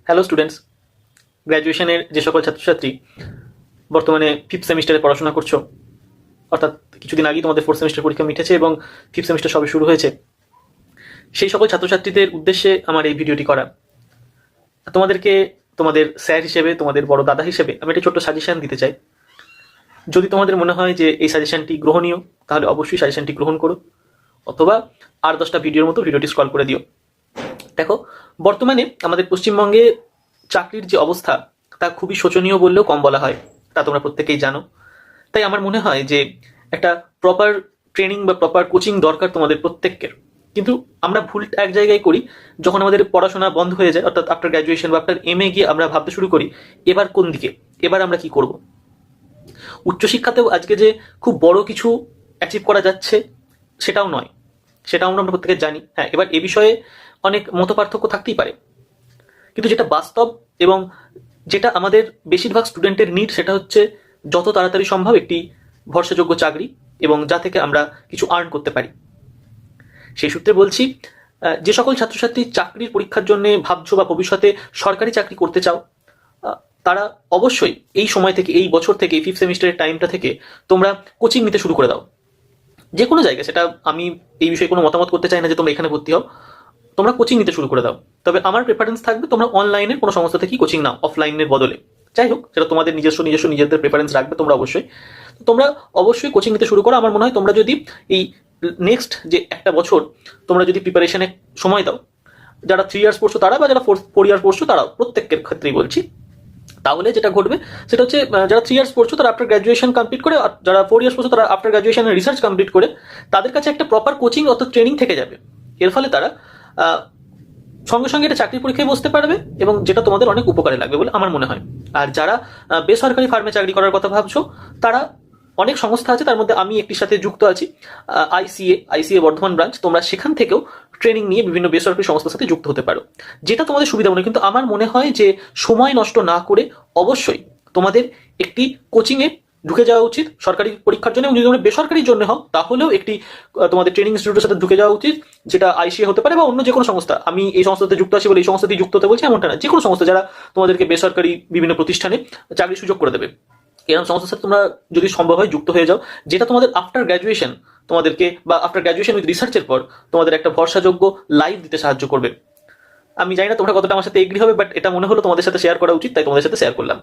Hello students, গ্র্যাজুয়েশনের যে সকল ছাত্রছাত্রী বর্তমানে ফিফথ সেমিস্টারে পড়াশোনা করছো, অর্থাৎ কিছুদিন আগেই তোমাদের ফোর্থ সেমিস্টার পরীক্ষা মিটেছে এবং ফিফথ সেমিস্টার সবে শুরু হয়েছে, সেই সকল ছাত্রছাত্রীদের উদ্দেশ্যে আমার এই ভিডিওটি করা। তোমাদেরকে তোমাদের স্যার হিসেবে, তোমাদের বড় দাদা হিসেবে আমি একটা ছোট্ট সাজেশন দিতে চাই। যদি তোমাদের মনে হয় যে এই সাজেশনটি গ্রহণীয়, তাহলে অবশ্যই সাজেশনটি গ্রহণ করো, অথবা আর 10টা ভিডিওর মতো ভিডিওটি স্ক্রল করে দিও। দেখো, বর্তমানে আমাদের পশ্চিমবঙ্গে চাকরির যে অবস্থা তা খুবই শোচনীয় বললেও কম বলা হয়, তা তোমরা প্রত্যেকেই জানো। তাই আমার মনে হয় যে একটা প্রপার ট্রেনিং বা প্রপার কোচিং দরকার তোমাদের প্রত্যেকের। কিন্তু আমরা ভুল এক জায়গায় করি, যখন আমাদের পড়াশোনা বন্ধ হয়ে যায়, অর্থাৎ আফটার গ্র্যাজুয়েশন বা আফটার এমএ গিয়ে আমরা ভাবতে শুরু করি এবার কোন দিকে, এবার আমরা কি করব। উচ্চশিক্ষাতেও আজকে যে খুব বড় কিছু অ্যাচিভ করা যাচ্ছে সেটাও নয়, সেটাও আমরা প্রত্যেকে জানি। হ্যাঁ, এবার এ বিষয়ে অনেক মতপার্থক্য থাকতেই পারে, কিন্তু যেটা বাস্তব এবং যেটা আমাদের বেশিরভাগ স্টুডেন্টের নিড, সেটা হচ্ছে যত তাড়াতাড়ি সম্ভব একটি ভরসাযোগ্য চাকরি এবং যা থেকে আমরা কিছু আর্ন করতে পারি। সেই সূত্রে বলছি, যে সকল ছাত্রছাত্রী চাকরির পরীক্ষার জন্য ভাবছো বা ভবিষ্যতে সরকারি চাকরি করতে চাও, তারা অবশ্যই এই সময় থেকে, এই বছর থেকে, ফিফথ সেমিস্টারের টাইমটা থেকে তোমরা কোচিং নিতে শুরু করে দাও। যে কোনো জায়গায়, সেটা আমি এই বিষয়ে কোনো মতামত করতে চাই না যে তোমরা এখানে ভর্তি হও, তোমরা কোচিং নিতে শুরু করে দাও। তবে আমার প্রেফারেন্স থাকবে তোমরা অনলাইনের কোনো সংস্থা থেকেই কোচিং নাও, অফলাইনের বদলে। যাই হোক, সেটা তোমাদের নিজেদের প্রেফারেন্স রাখবে তোমরা অবশ্যই। তোমরা অবশ্যই কোচিং নিতে শুরু করো। আমার মনে হয় তোমরা যদি এই নেক্সট যে একটা বছর তোমরা যদি প্রিপারেশনে সময় দাও, যারা 3 ইয়ার্স পড়ছো তারা, বা যারা 4 ইয়ার্স পড়ছো তারা, প্রত্যেকের ক্ষেত্রেই বলছি, তাহলে যেটা ঘটবে সেটা হচ্ছে যারা 3 ইয়ার্স পড়ছো তারা আফটার গ্র্যাজুয়েশন কমপ্লিট করে, আর যারা 4 ইয়ার্স পড়ছো তারা আফটার গ্র্যাজুয়েশন রিসার্চ কমপ্লিট করে, তাদের কাছে একটা প্রপার কোচিং অর্থাৎ ট্রেনিং থেকে যাবে। এর ফলে তারা সঙ্গে সঙ্গে এটা চাকরির পরীক্ষায় বসতে পারবে, এবং যেটা তোমাদের অনেক উপকারে লাগবে বলে আমার মনে হয়। আর যারা বেসরকারি ফার্মে চাকরি করার কথা ভাবছো, তারা, অনেক সংস্থা আছে, তার মধ্যে আমি একটির সাথে যুক্ত আছি, আইসিএ বর্ধমান ব্রাঞ্চ, তোমরা সেখান থেকেও ট্রেনিং নিয়ে বিভিন্ন বেসরকারি সংস্থার সাথে যুক্ত হতে পারো, যেটা তোমাদের সুবিধা মনে। কিন্তু আমার মনে হয় যে সময় নষ্ট না করে অবশ্যই তোমাদের একটি কোচিংয়ে ঢুকে যাওয়া উচিত সরকারি পরীক্ষার জন্য, এবং যদি তোমরা বেসরকারির জন্য হও তাহলেও একটি তোমাদের ট্রেনিং ইনস্টিটিউটের সাথে ঢুকে যাওয়া উচিত, যেটা আইসিএ হতে পারে বা অন্য যে কোনো সংস্থা। আমি এই সংস্থাতে যুক্ত আছি বলে এই সংস্থাতেই যুক্ত হতে বলছি এমনটা না, যে কোনো সংস্থা যারা তোমাদেরকে বেসরকারি বিভিন্ন প্রতিষ্ঠানে চাকরির সুযোগ করে দেবে, এরকম সংস্থার সাথে তোমরা যদি সম্ভব হয় যুক্ত হয়ে যাও, যেটা তোমাদের আফটার গ্র্যাজুয়েশন তোমাদেরকে, বা আফটার গ্র্যাজুয়েশন উইথ রিসার্চের পর তোমাদের একটা ভরসাযোগ্য লাইফ দিতে সাহায্য করবে। আমি জানি না তোমরা কতটা আমার সাথে এগ্রি হবে, বাট এটা মনে হলো তোমাদের সাথে শেয়ার করা উচিত, তাই তোমাদের সাথে শেয়ার করলাম।